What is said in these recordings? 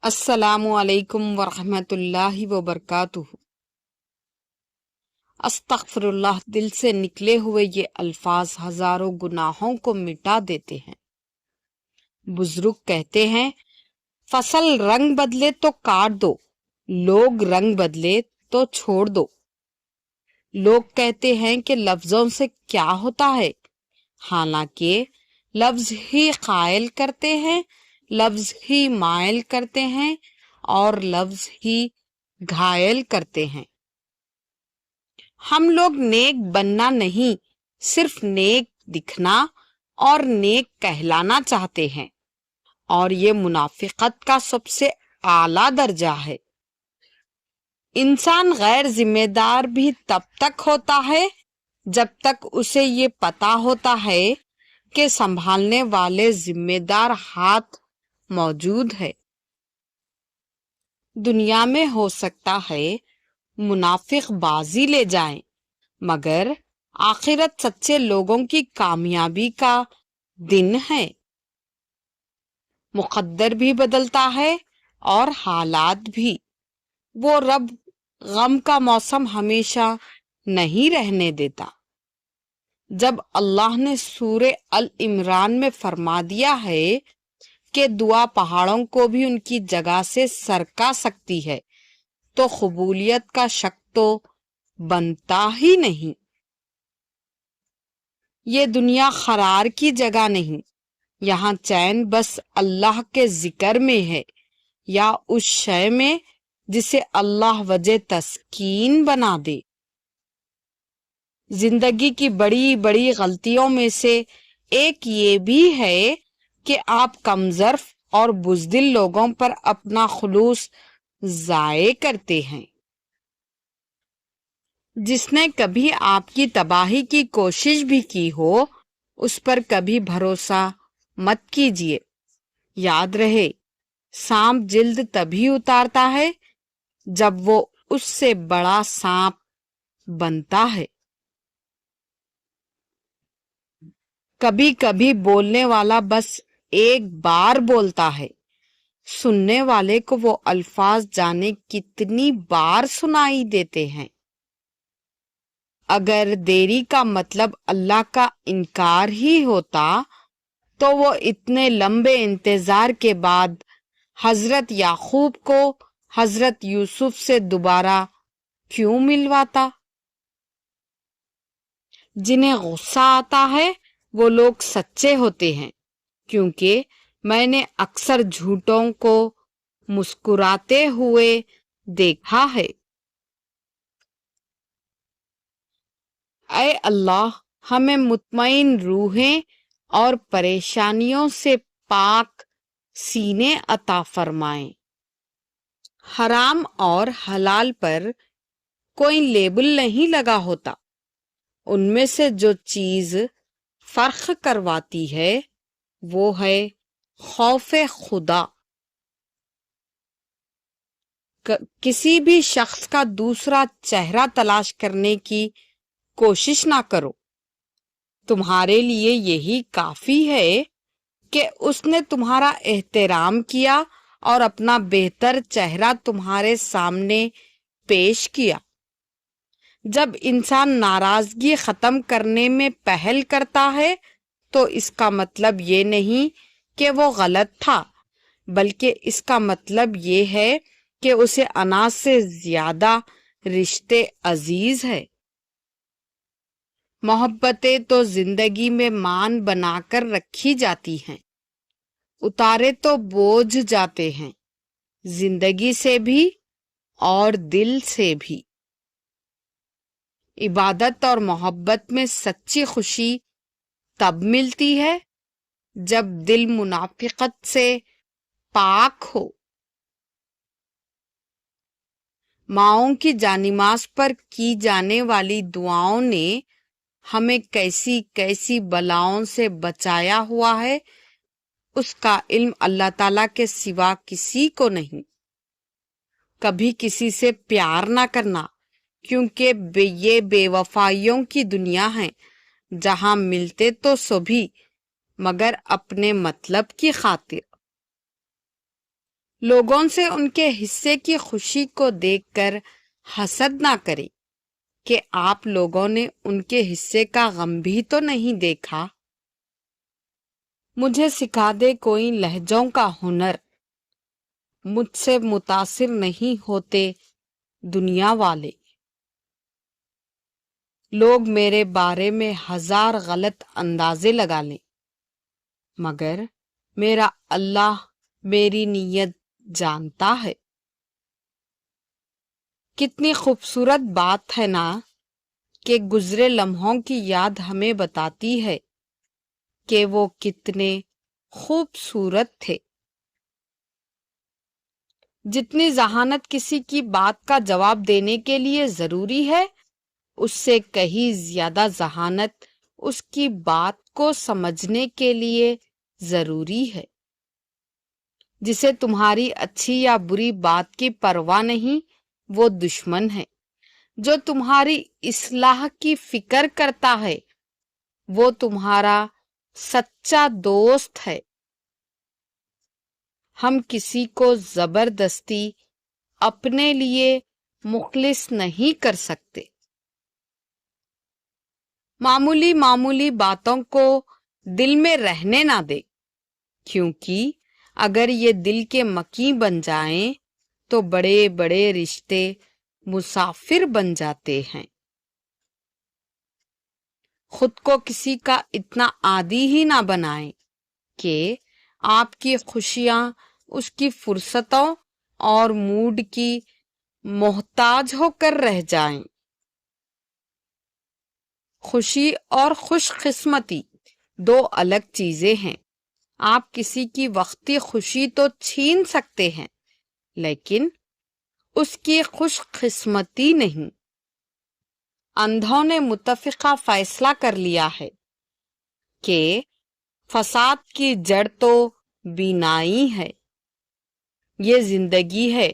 السلام علیکم ورحمۃ اللہ وبرکاتہ۔ استغفر اللہ، دل سے نکلے ہوئے یہ الفاظ ہزاروں گناہوں کو مٹا دیتے ہیں۔ بزرگ کہتے ہیں، فصل رنگ بدلے تو کاٹ دو، لوگ رنگ بدلے تو چھوڑ دو۔ لوگ کہتے ہیں کہ لفظوں سے کیا ہوتا ہے، حالانکہ لفظ ہی قائل کرتے ہیں، لفظ ہی مائل کرتے ہیں اور لفظ ہی گھائل کرتے ہیں۔ ہم لوگ نیک بننا نہیں، صرف نیک دکھنا اور نیک کہلانا چاہتے ہیں، اور یہ منافقت کا سب سے اعلیٰ درجہ ہے۔ انسان غیر ذمہ دار بھی تب تک ہوتا ہے جب تک اسے یہ پتا ہوتا ہے کہ سنبھالنے والے ذمہ دار ہاتھ موجود ہے۔ دنیا میں ہو سکتا ہے منافق بازی لے جائیں، مگر آخرت سچے لوگوں کی کامیابی کا دن ہے۔ مقدر بھی بدلتا ہے اور حالات بھی۔ وہ رب غم کا موسم ہمیشہ نہیں رہنے دیتا۔ جب اللہ نے سورہ العمران میں فرما دیا ہے کہ دعا پہاڑوں کو بھی ان کی جگہ سے سرکا سکتی ہے، تو قبولیت کا شک تو بنتا ہی نہیں۔ یہ دنیا قرار کی جگہ نہیں، یہاں چین بس اللہ کے ذکر میں ہے، یا اس شے میں جسے اللہ وجہ تسکین بنا دے۔ زندگی کی بڑی بڑی غلطیوں میں سے ایک یہ بھی ہے کہ آپ کمظرف اور بزدل لوگوں پر اپنا خلوص ضائع کرتے ہیں۔ جس نے کبھی آپ کی تباہی کی کوشش بھی کی ہو، اس پر کبھی بھروسہ مت کیجیے۔ یاد رہے، سانپ جلد تبھی اتارتا ہے جب وہ اس سے بڑا سانپ بنتا ہے۔ کبھی کبھی بولنے والا بس ایک بار بولتا ہے، سننے والے کو وہ الفاظ جانے کتنی بار سنائی دیتے ہیں۔ اگر دیری کا مطلب اللہ کا انکار ہی ہوتا تو وہ اتنے لمبے انتظار کے بعد حضرت یعقوب کو حضرت یوسف سے دوبارہ کیوں ملواتا؟ جنہیں غصہ آتا ہے وہ لوگ سچے ہوتے ہیں، کیونکہ میں نے اکثر جھوٹوں کو مسکراتے ہوئے دیکھا ہے۔ اے اللہ، ہمیں مطمئن روحیں اور پریشانیوں سے پاک سینے عطا فرمائیں۔ حرام اور حلال پر کوئی لیبل نہیں لگا ہوتا، ان میں سے جو چیز فرق کرواتی ہے وہ ہے خوف خدا۔ کسی بھی شخص کا دوسرا چہرہ تلاش کرنے کی کوشش نہ کرو، تمہارے لیے یہی کافی ہے کہ اس نے تمہارا احترام کیا اور اپنا بہتر چہرہ تمہارے سامنے پیش کیا۔ جب انسان ناراضگی ختم کرنے میں پہل کرتا ہے تو اس کا مطلب یہ نہیں کہ وہ غلط تھا، بلکہ اس کا مطلب یہ ہے کہ اسے انا سے زیادہ رشتے عزیز ہے۔ محبتیں تو زندگی میں مان بنا کر رکھی جاتی ہیں، اتارے تو بوجھ جاتے ہیں، زندگی سے بھی اور دل سے بھی۔ عبادت اور محبت میں سچی خوشی تب ملتی ہے جب دل منافقت سے پاک ہو۔ ماؤں کی جانماز پر کی جانے والی دعاؤں نے ہمیں کیسی کیسی بلاؤں سے بچایا ہوا ہے، اس کا علم اللہ تعالیٰ کے سوا کسی کو نہیں۔ کبھی کسی سے پیار نہ کرنا، کیونکہ یہ بے وفائیوں کی دنیا ہے، جہاں ملتے تو سبھی مگر اپنے مطلب کی خاطر۔ لوگوں سے ان کے حصے کی خوشی کو دیکھ کر حسد نہ کرے کہ آپ لوگوں نے ان کے حصے کا غم بھی تو نہیں دیکھا۔ مجھے سکھا دے کوئی لہجوں کا ہنر، مجھ سے متاثر نہیں ہوتے دنیا والے۔ لوگ میرے بارے میں 1000 غلط اندازے لگا لیں، مگر میرا اللہ میری نیت جانتا ہے۔ کتنی خوبصورت بات ہے نا کہ گزرے لمحوں کی یاد ہمیں بتاتی ہے کہ وہ کتنے خوبصورت تھے۔ جتنی ذہانت کسی کی بات کا جواب دینے کے لیے ضروری ہے، اس سے کہیں زیادہ ذہانت اس کی بات کو سمجھنے کے لیے ضروری ہے۔ جسے تمہاری اچھی یا بری بات کی پرواہ نہیں، وہ دشمن ہے۔ جو تمہاری اصلاح کی فکر کرتا ہے، وہ تمہارا سچا دوست ہے۔ ہم کسی کو زبردستی اپنے لیے مخلص نہیں کر سکتے۔ معمولی معمولی باتوں کو دل میں رہنے نہ دے، کیونکہ اگر یہ دل کے مکیں بن جائیں تو بڑے بڑے رشتے مسافر بن جاتے ہیں۔ خود کو کسی کا اتنا عادی ہی نہ بنائیں کہ آپ کی خوشیاں اس کی فرصتوں اور موڈ کی محتاج ہو کر رہ جائیں۔ خوشی اور خوش قسمتی 2 الگ چیزیں ہیں۔ آپ کسی کی وقتی خوشی تو چھین سکتے ہیں، لیکن اس کی خوش قسمتی نہیں۔ اندھوں نے متفقہ فیصلہ کر لیا ہے کہ فساد کی جڑ تو بینائی ہے۔ یہ زندگی ہے،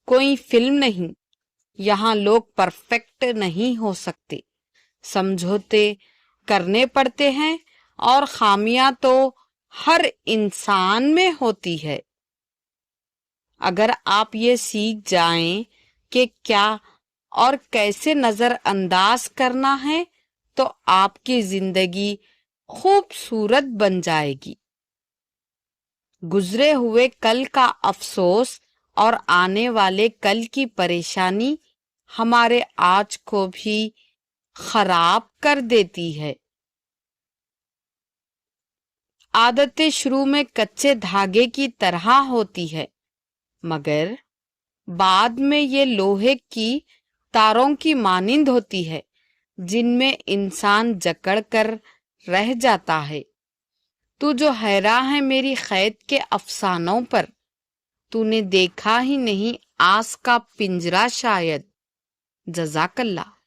کوئی فلم نہیں۔ یہاں لوگ پرفیکٹ نہیں ہو سکتے، سمجھوتے کرنے پڑتے ہیں، اور خامیاں تو ہر انسان میں ہوتی ہے۔ اگر آپ یہ سیکھ جائیں کہ کیا اور کیسے نظر انداز کرنا ہے، تو آپ کی زندگی خوبصورت بن جائے گی۔ گزرے ہوئے کل کا افسوس اور آنے والے کل کی پریشانی ہمارے آج کو بھی خراب کر دیتی ہے۔ عادتیں شروع میں کچے دھاگے کی طرح ہوتی ہے، مگر بعد میں یہ لوہے کی تاروں کی مانند ہوتی ہے جن میں انسان جکڑ کر رہ جاتا ہے۔ تو جو حیران ہے میری قید کے افسانوں پر، تو نے دیکھا ہی نہیں آس کا پنجرہ شاید۔ جزاک اللہ۔